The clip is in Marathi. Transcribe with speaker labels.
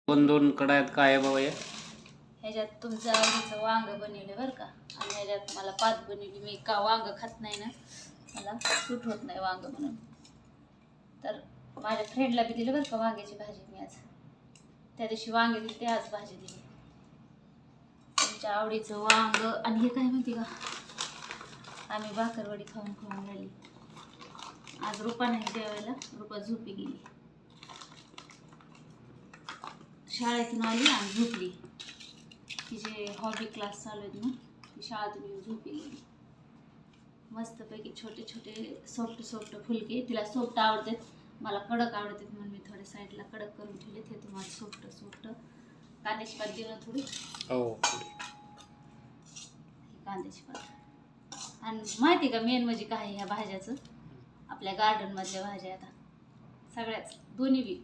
Speaker 1: दोन दोन कडायात काय आहे बाबा?
Speaker 2: ह्याच्यात तुमचं आवडीचं वांग बनवलं बरं का, आणि ह्याच्यात मला पात बनवली. मी का वांग खात नाही ना, मला सूट होत नाही वांग म्हणून. तर माझ्या फ्रेंडला बी दिलं बरं का वांग्याची भाजी. मी आज त्या दिवशी वांगे दिली, ते आज भाजी दिली. तुमच्या आवडीचं वांग. आणि हे काय माहिती का, आम्ही भाकरवडी खाऊन खाऊन राहिली. आज रुपा नाही जेवायला, रुपा झोपी गेली. शाळेतून आली आणि झोपली. तिचे हॉबी क्लास चालू आहेत ना, ती शाळेतून येऊन झोपी गेली. मस्तपैकी छोटे छोटे सॉफ्ट सॉफ्ट फुलके. तिला सॉफ्ट आवडतात, मला कडक आवडतात म्हणून मी थोडे साईडला कडक करून ठेवले. ते तुम्हाला सॉफ्ट सॉफ्ट कांद्याची पात देऊ ना थोडी.
Speaker 1: हो,
Speaker 2: कांद्याची पात. आणि माहिती का मेन म्हणजे काय ह्या भाज्याचं, आपल्या गार्डनमधल्या भाज्या आता सगळ्याच दोन्ही बी